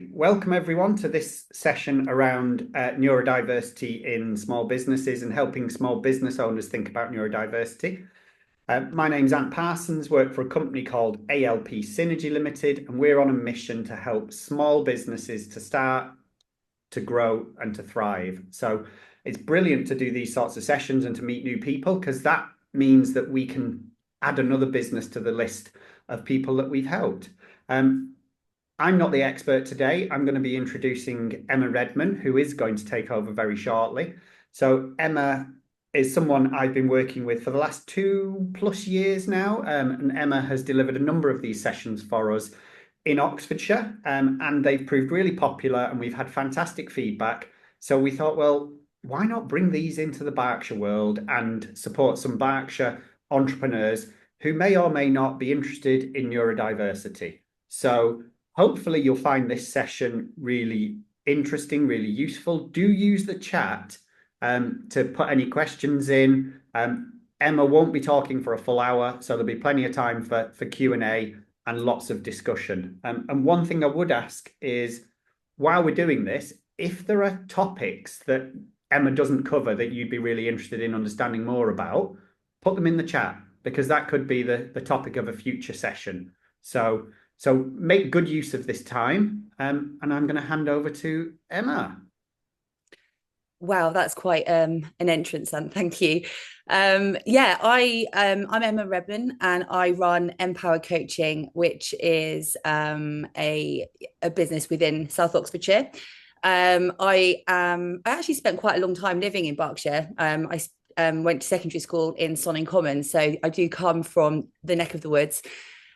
Welcome everyone to this session around neurodiversity in small businesses and helping small business owners think about neurodiversity. My name's Ant Parsons, work for a company called ALP Synergy Limited, and we're on a mission to help small businesses to start, to grow and to thrive. So it's brilliant to do these sorts of sessions and to meet new people, because that means that we can add another business to the list of people that we've helped. I'm not the expert today. I'm going to be introducing Emma Redman, who is going to take over very shortly. So Emma is someone I've been working with for the last 2+ years now. And Emma has delivered a number of these sessions for us in Oxfordshire, and they've proved really popular and we've had fantastic feedback. So we thought, well, why not bring these into the Berkshire world and support some Berkshire entrepreneurs who may or may not be interested in neurodiversity. So hopefully you'll find this session really interesting, really useful. Do use the chat to put any questions in. Emma won't be talking for a full hour, so there'll be plenty of time for Q&A and lots of discussion. And one thing I would ask is, while we're doing this, if there are topics that Emma doesn't cover that you'd be really interested in understanding more about, put them in the chat, because that could be the topic of a future session. So make good use of this time, and I'm going to hand over to Emma. Wow, that's quite an entrance, and thank you. I'm Emma Redman, and I run Empower Coaching, I business within South Oxfordshire. I actually spent quite a long time living in Berkshire. I went to secondary school in Sonning Common, so I do come from the neck of the woods.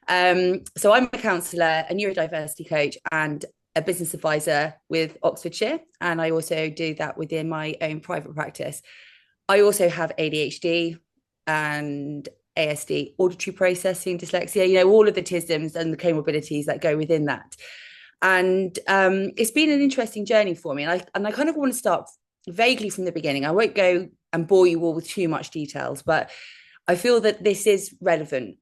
So I'm a counsellor, a neurodiversity coach, and a business advisor with Oxfordshire, and I also do that within my own private practice. I also have ADHD and ASD, auditory processing dyslexia, all of the TISMs and the comorbidities that go within that. And it's been an interesting journey for me, and I kind of want to start vaguely from the beginning. I won't go and bore you all with too much details, but I feel that this is relevant,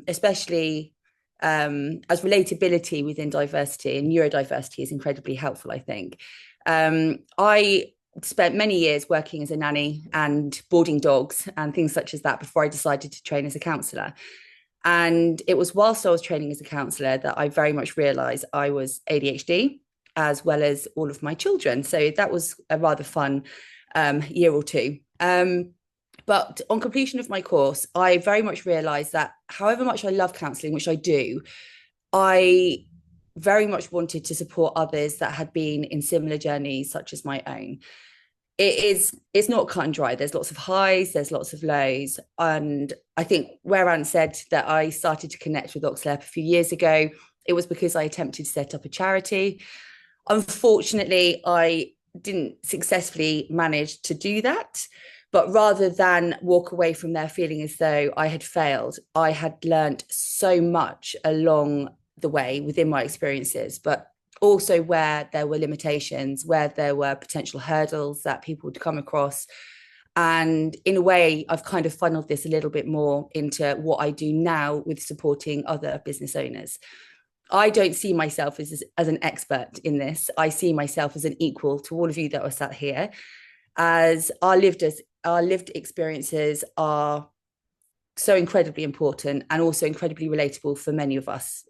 especially as relatability within diversity, and neurodiversity is incredibly helpful, I think. I spent many years working as a nanny and boarding dogs and things such as that before I decided to train as a counsellor. And it was whilst I was training as a counsellor that I very much realised I was ADHD, as well as all of my children. So that was a rather fun year or two. But on completion of my course, I very much realised that however much I love counselling, which I do, I very much wanted to support others that had been in similar journeys such as my own. It's not cut and dry. There's lots of highs, there's lots of lows. And I think where Anne said that I started to connect with OxLEP a few years ago, it was because I attempted to set up a charity. Unfortunately, I didn't successfully manage to do that. But rather than walk away from there feeling as though I had failed, I had learned so much along the way within my experiences, but also where there were limitations, where there were potential hurdles that people would come across. And in a way, I've kind of funneled this a little bit more into what I do now with supporting other business owners. I don't see myself as an expert in this. I see myself as an equal to all of you that are sat here, as our lived experiences are so incredibly important and also incredibly relatable for many of us.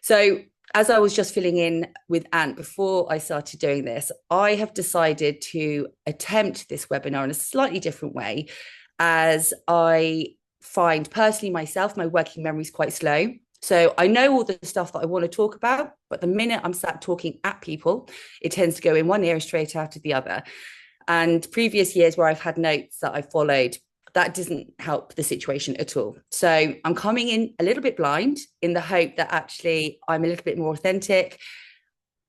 So as I was just filling in with Ant before I started doing this, I have decided to attempt this webinar in a slightly different way, as I find personally myself, my working memory is quite slow. So I know all the stuff that I want to talk about, but the minute I'm sat talking at people, it tends to go in one ear straight out of the other. And previous years where I've had notes that I've followed, that doesn't help the situation at all. So I'm coming in a little bit blind in the hope that actually I'm a little bit more authentic.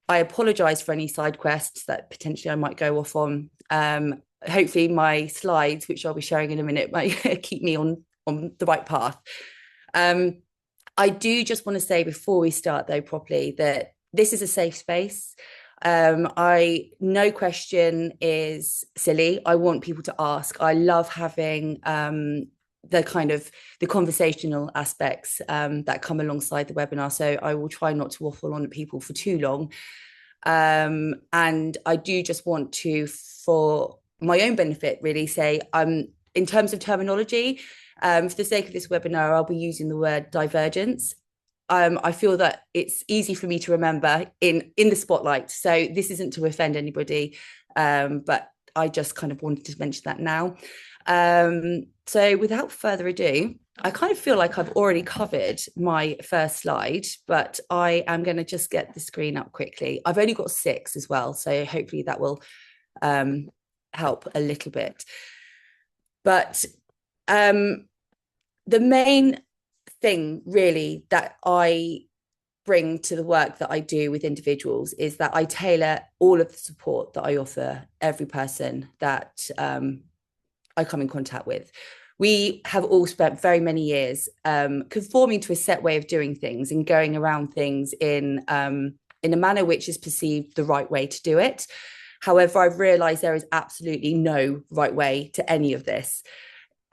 I apologise for any side quests that potentially I might go off on. Hopefully my slides, which I'll be sharing in a minute, might keep me on the right path. I do just want to say before we start though properly that this is a safe space. No question is silly. I want people to ask. I love having the kind of the conversational aspects that come alongside the webinar. So I will try not to waffle on people for too long. And I do just want to, for my own benefit, really say, in terms of terminology, for the sake of this webinar, I'll be using the word divergence. I feel that it's easy for me to remember in the spotlight. So this isn't to offend anybody, but I just kind of wanted to mention that now. So without further ado, I kind of feel like I've already covered my first slide, but I am going to just get the screen up quickly. I've only got 6 as well, so hopefully that will help a little bit. But the main thing really that I bring to the work that I do with individuals is that I tailor all of the support that I offer every person that I come in contact with. We have all spent very many years conforming to a set way of doing things and going around things in a manner which is perceived the right way to do it. However, I've realized there is absolutely no right way to any of this.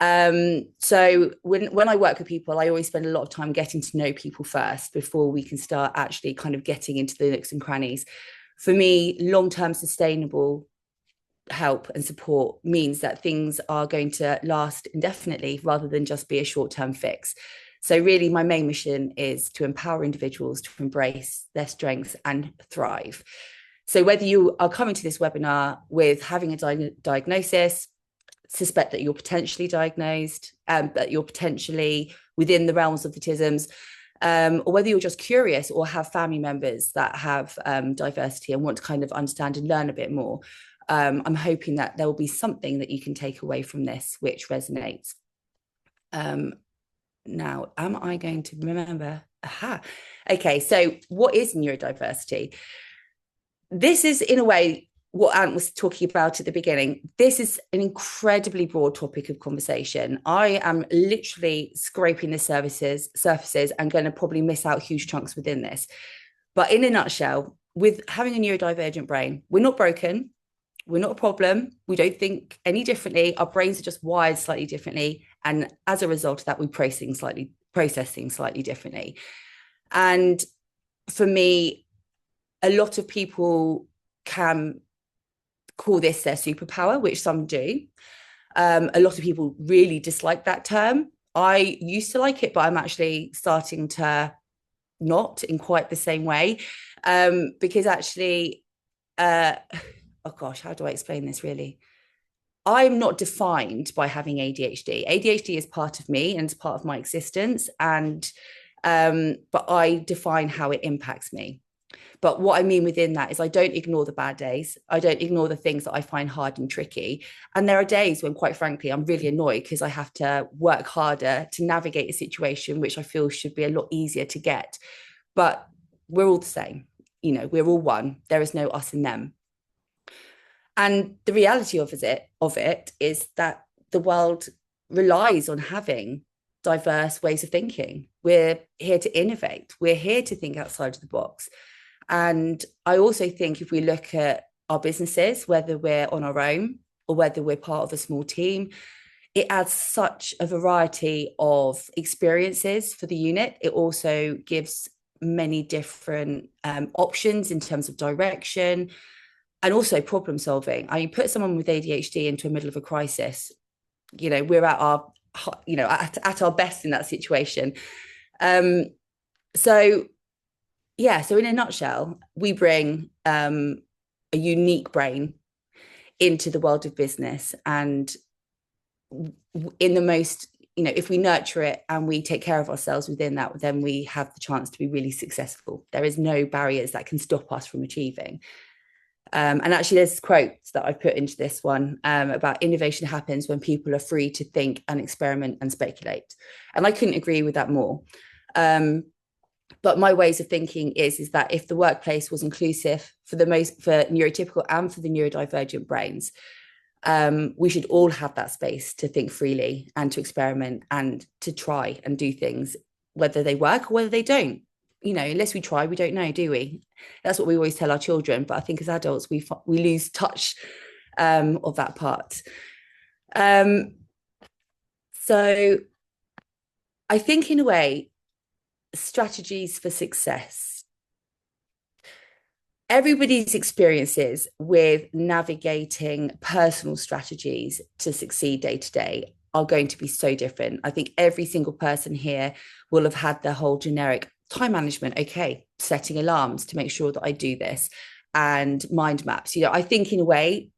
So when I work with people, I always spend a lot of time getting to know people first before we can start actually kind of getting into the nooks and crannies. For me, long-term sustainable help and support means that things are going to last indefinitely rather than just be a short-term fix. So really my main mission is to empower individuals to embrace their strengths and thrive. So whether you are coming to this webinar with having a diagnosis, suspect that you're potentially diagnosed, that you're potentially within the realms of autisms, or whether you're just curious or have family members that have diversity and want to kind of understand and learn a bit more, I'm hoping that there will be something that you can take away from this which resonates. Now, am I going to remember? Aha. Okay, so what is neurodiversity? This is, in a way, what Ant was talking about at the beginning. This is an incredibly broad topic of conversation. I am literally scraping the surfaces and going to probably miss out huge chunks within this. But in a nutshell, with having a neurodivergent brain, we're not broken. We're not a problem. We don't think any differently. Our brains are just wired slightly differently. And as a result of that, we process things slightly differently. And for me, a lot of people can call this their superpower, which some do. A lot of people really dislike that term. I used to like it, but I'm actually starting to not in quite the same way. Because actually, oh gosh, how do I explain this really? I'm not defined by having ADHD. ADHD is part of me and it's part of my existence. And but I define how it impacts me. But what I mean within that is I don't ignore the bad days. I don't ignore the things that I find hard and tricky. And there are days when, quite frankly, I'm really annoyed because I have to work harder to navigate a situation which I feel should be a lot easier to get. But we're all the same. You know, we're all one. There is no us and them. And the reality of it is that the world relies on having diverse ways of thinking. We're here to innovate. We're here to think outside of the box. And I also think if we look at our businesses, whether we're on our own or whether we're part of a small team, it adds such a variety of experiences for the unit. It also gives many different options in terms of direction and also problem solving. I mean, put someone with ADHD into the middle of a crisis, you know, we're at our, you know, at our best in that situation. So in a nutshell, we bring a unique brain into the world of business, and in the most, you know, if we nurture it and we take care of ourselves within that, then we have the chance to be really successful. There is no barriers that can stop us from achieving. And actually there's quotes that I put into this one about innovation happens when people are free to think and experiment and speculate. And I couldn't agree with that more. But my ways of thinking is that if the workplace was inclusive for neurotypical and for the neurodivergent brains, we should all have that space to think freely and to experiment and to try and do things, whether they work or whether they don't. You know, unless we try, we don't know, do we? That's what we always tell our children. But I think as adults, we lose touch of that part. So I think in a way, strategies for success. Everybody's experiences with navigating personal strategies to succeed day to day are going to be so different. I think every single person here will have had their whole generic time management. Okay, setting alarms to make sure that I do this, and mind maps. I think in a way,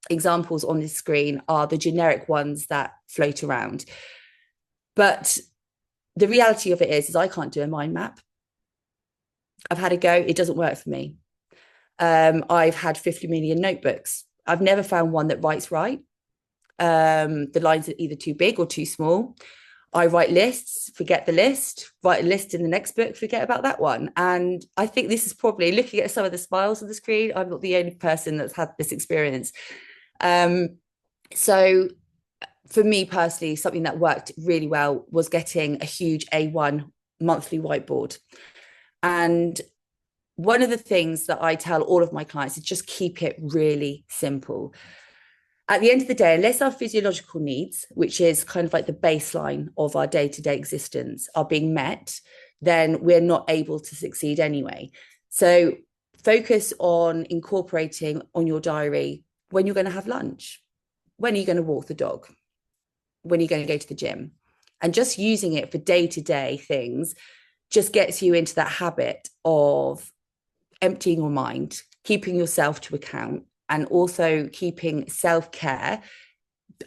examples on this screen are the generic ones that float around. But the reality of it is I can't do a mind map. I've had a go. It doesn't work for me. I've had 50 million notebooks. I've never found one that writes right. The lines are either too big or too small. I write lists, forget the list, write a list in the next book, forget about that one. And I think this is probably, looking at some of the smiles on the screen, I'm not the only person that's had this experience. So for me personally, something that worked really well was getting a huge A1 monthly whiteboard. And one of the things that I tell all of my clients is just keep it really simple. At the end of the day, unless our physiological needs, which is kind of like the baseline of our day-to-day existence, are being met, then we're not able to succeed anyway. So focus on incorporating on your diary when you're going to have lunch, when are you going to walk the dog, when are you going to go to the gym, and just using it for day-to-day things just gets you into that habit of emptying your mind, keeping yourself to account, and also keeping self-care.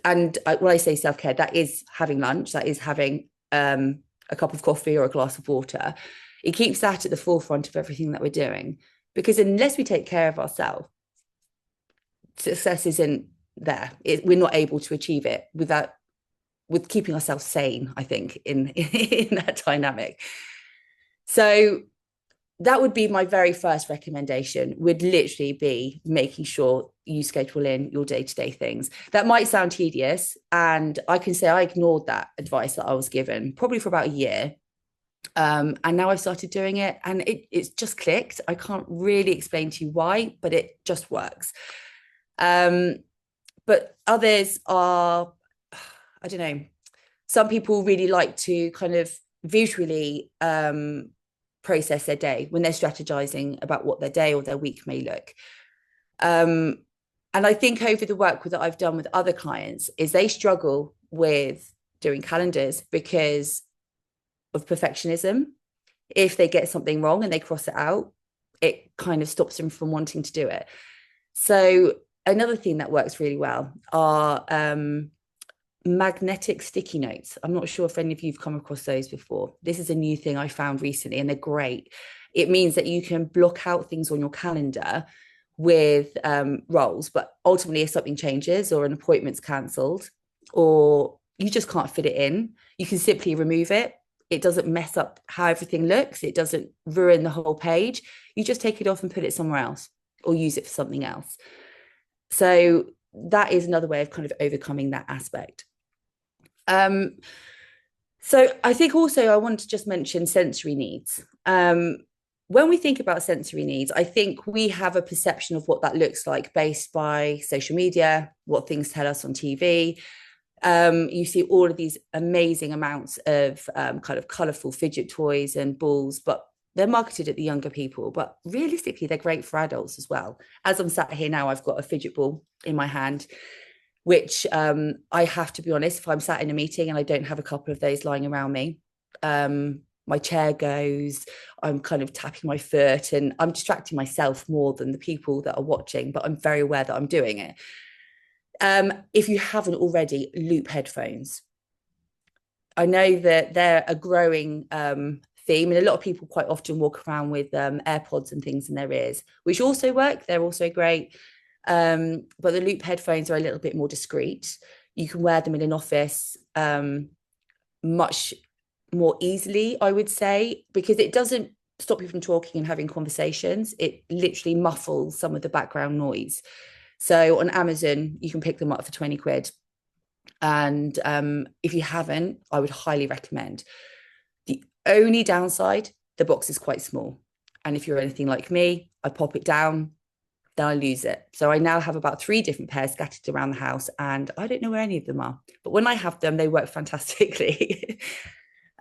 And when I say self-care, that is having lunch, that is having a cup of coffee or a glass of water. It keeps that at the forefront of everything that we're doing, because unless we take care of ourselves, success isn't there. We're not able to achieve it with keeping ourselves sane, I think, in that dynamic. So that would be my very first recommendation, would literally be making sure you schedule in your day-to-day things. That might sound tedious, and I can say I ignored that advice that I was given probably for about a year. And now I've started doing it, and it's just clicked. I can't really explain to you why, but it just works. But others are, I don't know, some people really like to kind of visually process their day when they're strategizing about what their day or their week may look. And I think over the work that I've done with other clients is they struggle with doing calendars because of perfectionism. If they get something wrong and they cross it out, it kind of stops them from wanting to do it. So another thing that works really well are magnetic sticky notes. I'm not sure if any of you've come across those before. This is a new thing I found recently, and they're great. It means that you can block out things on your calendar with roles, but ultimately if something changes or an appointment's cancelled or you just can't fit it in, you can simply remove it. It doesn't mess up how everything looks. It doesn't ruin the whole page. You just take it off and put it somewhere else or use it for something else. So that is another way of kind of overcoming that aspect. So I think also I want to just mention sensory needs. When we think about sensory needs, I think we have a perception of what that looks like based by social media, what things tell us on TV. You see all of these amazing amounts of kind of colourful fidget toys and balls, but they're marketed at the younger people. But realistically, they're great for adults as well. As I'm sat here now, I've got a fidget ball in my hand, which I have to be honest, if I'm sat in a meeting and I don't have a couple of those lying around me, my chair goes, I'm kind of tapping my foot and I'm distracting myself more than the people that are watching, but I'm very aware that I'm doing it. If you haven't already, loop headphones. I know that they're a growing theme, and a lot of people quite often walk around with AirPods and things in their ears, which also work. They're also great. But the loop headphones are a little bit more discreet. You can wear them in an office much more easily, I would say, because it doesn't stop you from talking and having conversations. It literally muffles some of the background noise. So on Amazon, you can pick them up for 20 quid. And if you haven't, I would highly recommend. The only downside, the box is quite small. And if you're anything like me, I pop it down, then I lose it. So I now have about 3 different pairs scattered around the house, and I don't know where any of them are. But when I have them, they work fantastically.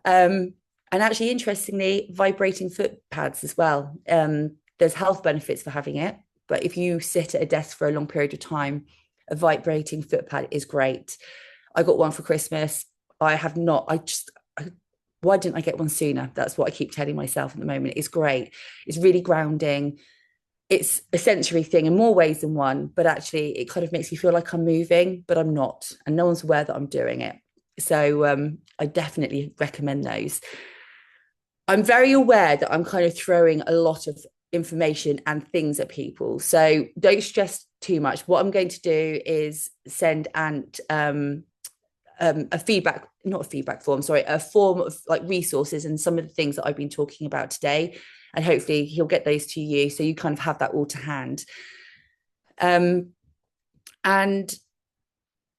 And actually, interestingly, vibrating foot pads as well. There's health benefits for having it, but if you sit at a desk for a long period of time, a vibrating foot pad is great. I got one for Christmas. Why didn't I get one sooner? That's what I keep telling myself at the moment. It's great. It's really grounding. It's a sensory thing in more ways than one, but actually it kind of makes me feel like I'm moving, but I'm not, and no one's aware that I'm doing it. So I definitely recommend those. I'm very aware that I'm kind of throwing a lot of information and things at people. So don't stress too much. What I'm going to do is send Ant a form of like resources and some of the things that I've been talking about today. And hopefully he'll get those to you, so you kind of have that all to hand. And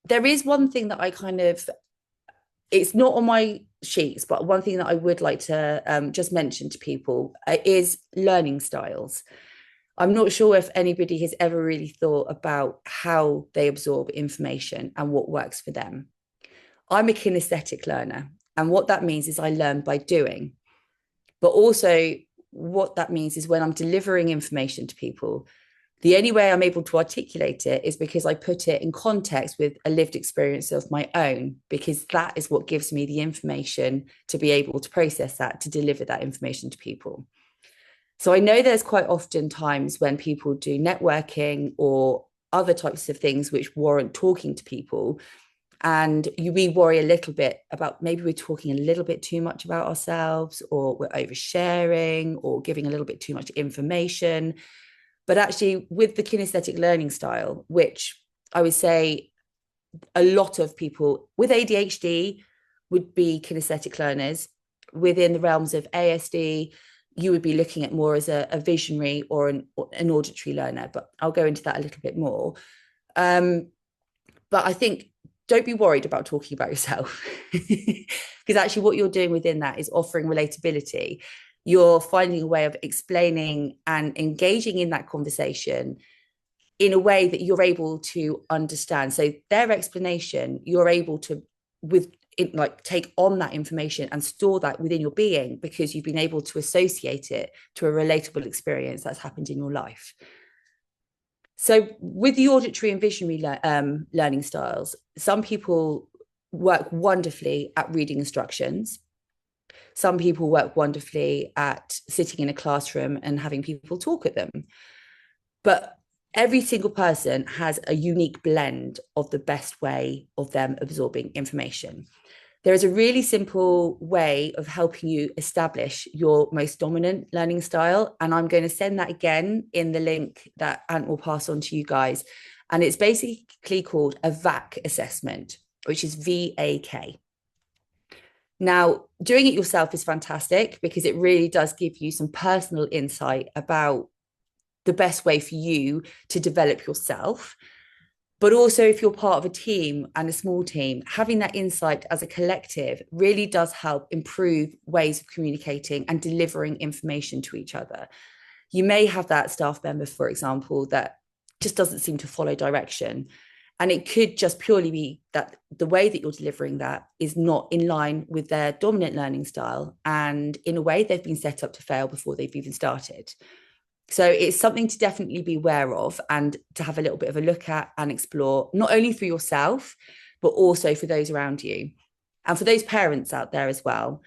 there is one thing that I kind of, it's not on my sheets, but one thing that I would like to just mention to people is learning styles. I'm not sure if anybody has ever really thought about how they absorb information and what works for them. I'm a kinesthetic learner, and what that means is I learn by doing. But also what that means is when I'm delivering information to people, the only way I'm able to articulate it is because I put it in context with a lived experience of my own, because that is what gives me the information to be able to process that, to deliver that information to people. So I know there's quite often times when people do networking or other types of things which warrant talking to people, and we worry a little bit about maybe we're talking a little bit too much about ourselves, or we're oversharing or giving a little bit too much information. But actually, with the kinesthetic learning style, which I would say a lot of people with ADHD would be kinesthetic learners. Within the realms of ASD, you would be looking at more as a visionary or an auditory learner, but I'll go into that a little bit more. But I think don't be worried about talking about yourself, because actually what you're doing within that is offering relatability. You're finding a way of explaining and engaging in that conversation in a way that you're able to understand. So their explanation, you're able to take on that information and store that within your being, because you've been able to associate it to a relatable experience that's happened in your life. So with the auditory and visionary learning styles, some people work wonderfully at reading instructions. Some people work wonderfully at sitting in a classroom and having people talk at them. But every single person has a unique blend of the best way of them absorbing information. There is a really simple way of helping you establish your most dominant learning style. And I'm going to send that again in the link that Ant will pass on to you guys. And it's basically called a VAK assessment, which is VAK. Now, doing it yourself is fantastic because it really does give you some personal insight about the best way for you to develop yourself. But also, if you're part of a team and a small team, having that insight as a collective really does help improve ways of communicating and delivering information to each other. You may have that staff member, for example, that just doesn't seem to follow direction. And it could just purely be that the way that you're delivering that is not in line with their dominant learning style. And in a way, they've been set up to fail before they've even started. So it's something to definitely be aware of and to have a little bit of a look at and explore, not only for yourself, but also for those around you. And for those parents out there as well,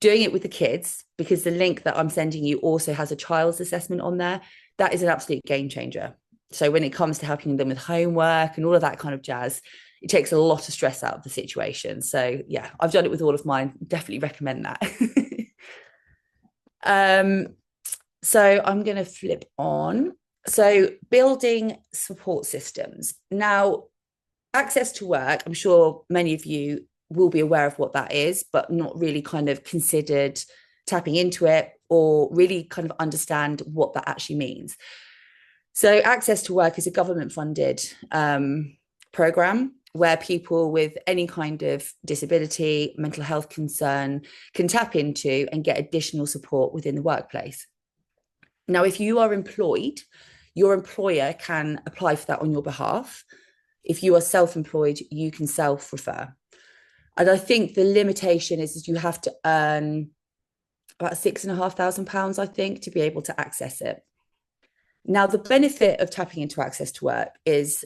doing it with the kids, because the link that I'm sending you also has a child's assessment on there. That is an absolute game changer. So when it comes to helping them with homework and all of that kind of jazz, it takes a lot of stress out of the situation. So yeah, I've done it with all of mine. Definitely recommend that. So I'm going to flip on. So building support systems. Now, access to work, I'm sure many of you will be aware of what that is, but not really kind of considered tapping into it or really kind of understand what that actually means. So access to work is a government funded program where people with any kind of disability, mental health concern can tap into and get additional support within the workplace. Now, if you are employed, Your employer can apply for that on your behalf. If you are self-employed, you can self-refer. And I think the limitation is you have to earn about £6,500, I think, to be able to access it. Now, the benefit of tapping into access to work is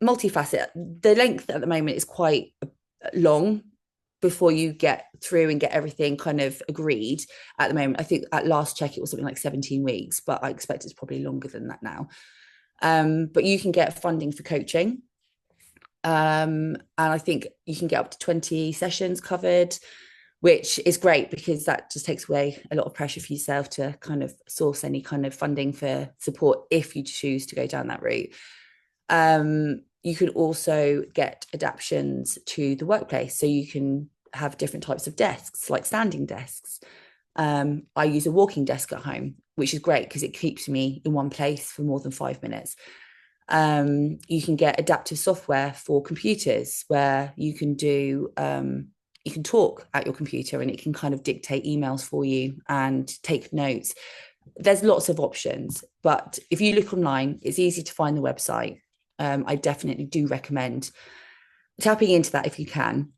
multifaceted. The length at the moment is quite long before you get through and get everything kind of agreed. At the moment, I think at last check, it was something like 17 weeks, but I expect it's probably longer than that now. But you can get funding for coaching. And I think you can get up to 20 sessions covered, which is great because that just takes away a lot of pressure for yourself to kind of source any kind of funding for support if you choose to go down that route. You can also get adaptations to the workplace. So you can have different types of desks, like standing desks. I use a walking desk at home, which is great because it keeps me in one place for more than 5 minutes. You can get adaptive software for computers where you can do you can talk at your computer and it can kind of dictate emails for you and take notes. There's lots of options, but if you look online, it's easy to find the website. I definitely do recommend tapping into that if you can.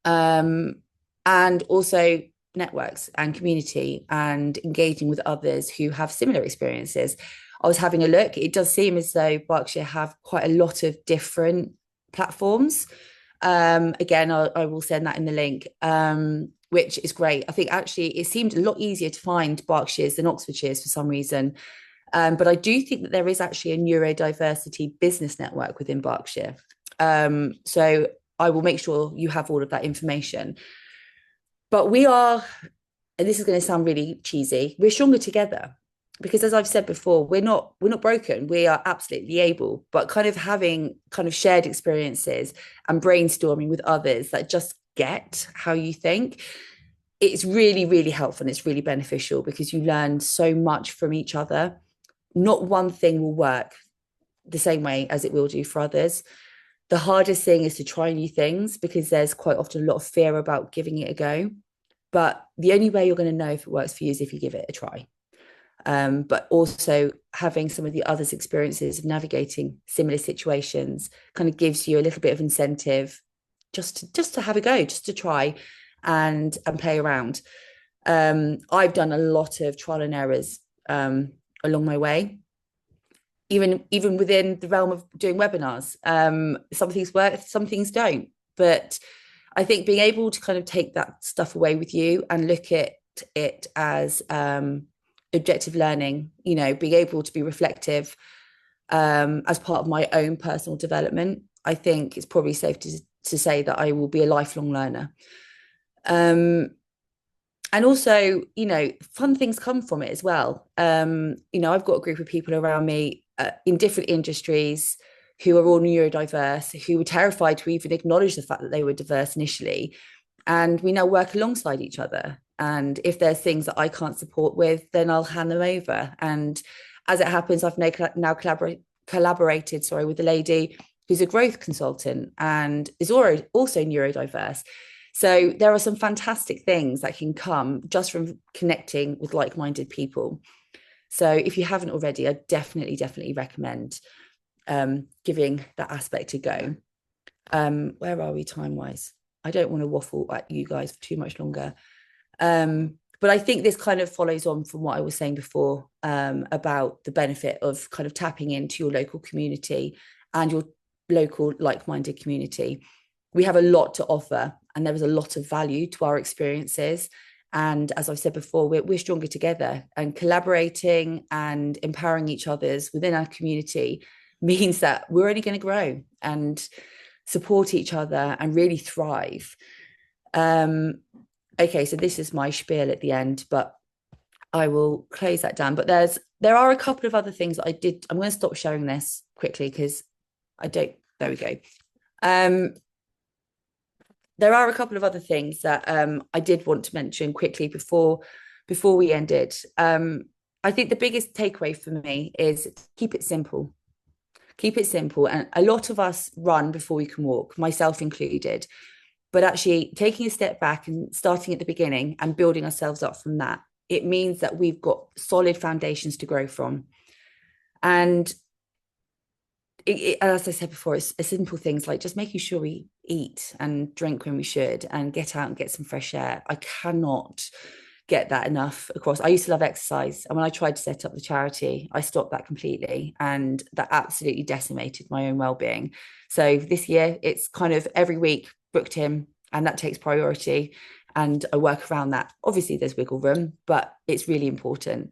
And also networks and community and engaging with others who have similar experiences. I was having a look. It does seem as though Berkshire have quite a lot of different platforms. Again, I will send that in the link, which is great. I think actually it seemed a lot easier to find Berkshires than Oxfordshire's for some reason. But I do think that there is actually a neurodiversity business network within Berkshire. So I will make sure you have all of that information. But we are, and this is going to sound really cheesy, we're stronger together. Because as I've said before, we're not broken. We are absolutely able, but kind of having kind of shared experiences and brainstorming with others that just get how you think, it's really, really helpful and it's really beneficial because you learn so much from each other. Not one thing will work the same way as it will do for others. The hardest thing is to try new things because there's quite often a lot of fear about giving it a go. But the only way you're going to know if it works for you is if you give it a try. But also having some of the others' experiences of navigating similar situations kind of gives you a little bit of incentive just to have a go, just to try and play around. I've done a lot of trial and errors along my way, even within the realm of doing webinars. Some things work, some things don't. But I think being able to kind of take that stuff away with you and look at it as objective learning, you know, being able to be reflective as part of my own personal development, I think it's probably safe to say that I will be a lifelong learner. And also, you know, fun things come from it as well. You know, I've got a group of people around me in different industries who are all neurodiverse, who were terrified to even acknowledge the fact that they were diverse initially. And we now work alongside each other. And if there's things that I can't support with, then I'll hand them over. And as it happens, I've now collaborated with a lady who's a growth consultant and is also neurodiverse. So there are some fantastic things that can come just from connecting with like-minded people. So if you haven't already, I definitely recommend giving that aspect a go. Where are we time-wise? I don't want to waffle at you guys for too much longer. But I think this kind of follows on from what I was saying before about the benefit of kind of tapping into your local community and your local like-minded community. We have a lot to offer and there is a lot of value to our experiences. And as I've said before, we're stronger together, and collaborating and empowering each other's within our community means that we're only going to grow and support each other and really thrive. Okay, so this is my spiel at the end, but I will close that down. But there are a couple of other things that I did. I'm going to stop showing this quickly because there we go. There are a couple of other things that I did want to mention quickly before we ended. I think the biggest takeaway for me is keep it simple. Keep it simple. And a lot of us run before we can walk, myself included. But actually taking a step back and starting at the beginning and building ourselves up from that, it means that we've got solid foundations to grow from. And as I said before, it's simple things like just making sure we eat and drink when we should and get out and get some fresh air. I cannot get that enough across. I used to love exercise, and when I tried to set up the charity, I stopped that completely, and that absolutely decimated my own well-being. So this year it's kind of every week booked in, and that takes priority, and I work around that. Obviously there's wiggle room, but it's really important.